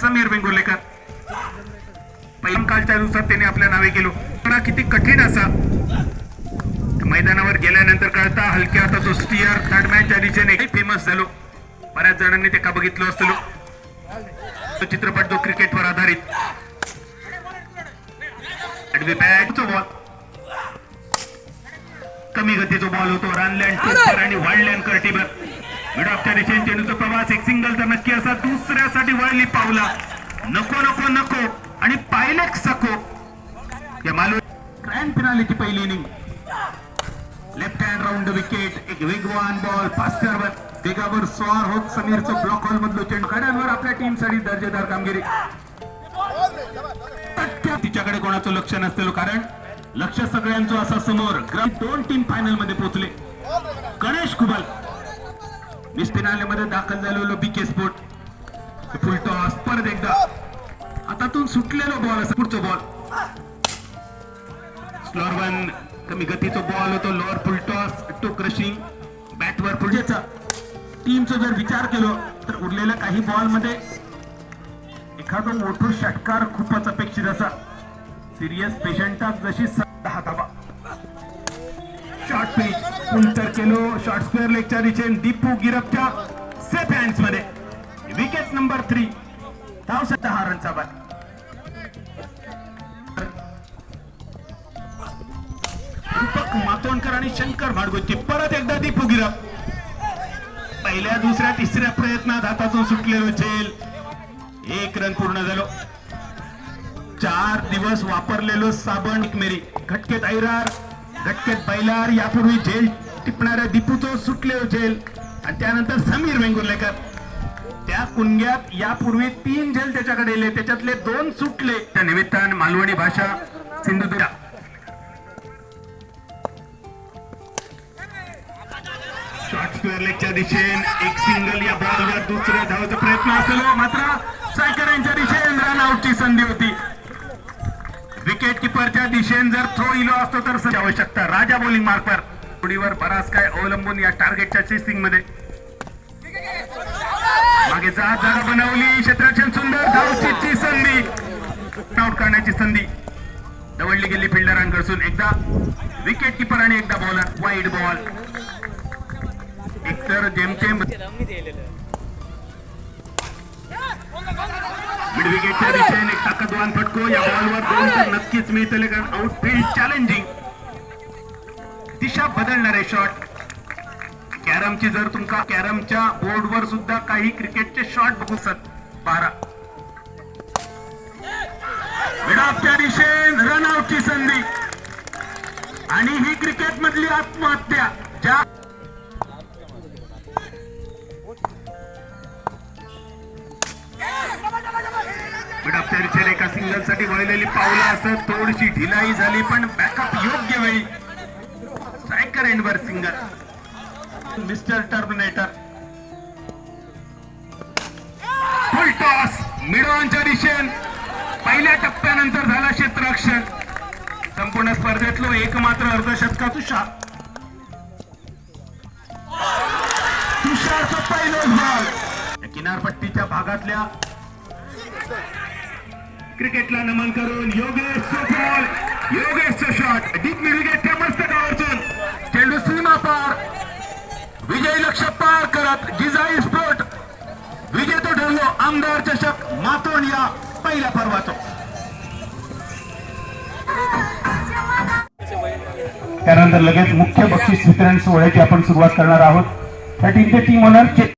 समीर वेंगुर्लेकर. पहिल्या कालच्या दिवसात त्याने आपल्या नावे केलो. किती कठीण असा मैदानावर गेल्यानंतर कळता हलक्या हाताचा स्टियर थर्ड मॅचच्या दिशेने फेमस झालो. बऱ्याच जणांनी ते का बघितलं असतो. तो चित्रपट जो क्रिकेटवर आधारित. बॉल कमी गतीचा बॉल होतो. रनलँड आणि वाईल्डलँड कर्टिबर मिड ऑफच्या दिशेने चेंडूचा प्रवास. एक सिंगल तर नक्की असा. दुसऱ्यासाठी वळली पावला. नको नको नको आणि पायलेक सको या मालवण ग्रँड फिनालेची पहिली inning. Left hand round wicket. एक वेगवान बॉल फास्टरवर वेगावर स्वार होत समीरचं ब्लॉक हॉल मधलं चेंडू कड्यांवर आपल्या टीमसाठी दर्जेदार कामगिरी. तिच्याकडे कोणाचं लक्ष नसतं कारण लक्ष सगळ्यांचं असा समोर. दोन टीम फायनल मध्ये पोहोचले. गणेश कुबल मिस फिनाले मध्ये दाखल झालेलो बीके स्पोर्ट. फुल टॉस परत एकदा हातातून सुटलेलो बॉल. असं पुढचा बॉल स्लोअर वन कमी गतीचा बॉल होतो. Lower full toss to crushing बॅटवर पुढेचा. टीमचा जर विचार केलो तर उरलेल्या काही बॉल मध्ये एखादा मोठा षटकार खूपच अपेक्षित असा. सिरियस पेशंटाक जशी 10 धावा. शॉर्ट पिच उलटर केलो. शॉर्ट स्क्वेअर लेगच्या दिशेने दीपू गिरपच्या सेफ हँड्स मध्ये. Wicket number 3. धाव 10 रनचा बाद. रूपक मातोंडकर आणि शंकर भाडगोची परत एकदा दीपू गिरप. पहिल्या दुसऱ्या तिसऱ्या प्रयत्नात हातातून सुटलेलो झेल. 1 रन पूर्ण झालो. 4 दिवस वापरलेलो साबण मेरी. घटकेत ऐरार घटकेत बैलार. यापूर्वी झेल टिपणाऱ्या दीपूचं सुटलेलो झेल आणि त्यानंतर समीर वेंगुर्लेकर. त्या कुंग्यात यापूर्वी 3 झेल त्याच्याकडे येले. त्याच्यातले 2 सुटले. त्या निमित्तानं मालवणी भाषा सिंधुदुर्ग. शॉर्ट स्क्वेअर लेगच्या दिशेने एक सिंगल. या बॉलवर दुसऱ्या धावाचा प्रयत्न असलो मात्र स्ट्रायकर यांच्या दिशेने रन आउटची संधी होती. विकेट किपरच्या दिशेने जर थ्रो इलो असतो तर आवश्यकता. राजा बॉलिंग मार्कवर जोडीवर बराच काय अवलंबून या टार्गेटच्या चेसिंग मध्ये. मागे जागा बनवली. क्षेत्ररक्षण सुंदर. धावची संधी. आउट करण्याची संधी दवडली गेली फिल्डरांकडून. एकदा विकेट किपर आणि एकदा बॉलर. Wide ball. एकतर जेमतेम मिड विकेटच्या दिशेने एक ताकदवान फटको. या बॉलवर 2 तर नक्कीच मिळतले कारण आउटफील्ड चॅलेंजिंग. दिशा बदलणारे शॉट. कॅरमची जर तुमका कॅरमच्या बोर्डवर सुद्धा काही क्रिकेटचे शॉट बघू शकत. 12 मिड ऑफच्या दिशेने रन आउटची संधी आणि ही क्रिकेट मधली आत्महत्या. ज्या एका सिंगल साठी वळलेली पावलं असं थोडीशी ढिलाई झाली पण बॅकअप योग्य वेळी. स्ट्रायकर एंडवर single. Mister terminator. Full toss mid ऑनच्या दिशेने. पहिल्या टप्प्यानंतर झाला क्षेत्ररक्षण. संपूर्ण स्पर्धेतलो एकमात्र अर्धशतका तुषारचा पहिलं बॉल. किनारपट्टीच्या भागातल्या क्रिकेटला नमन करून योगेशचा बॉल. योगेशचा शॉट डीप मिड विकेटच्या मस्तकावरतून चेंडू सीमा पार. विजयी लक्ष पार करत जिजाई स्पोर्ट विजेतो ठरलो आमदार चषक मातोंड या पहिल्या पर्वाचा. त्यानंतर लगेच मुख्य बक्षीस वितरण सोहळ्याची आपण सुरुवात करणार आहोत. त्या टीमचे टीम ओनर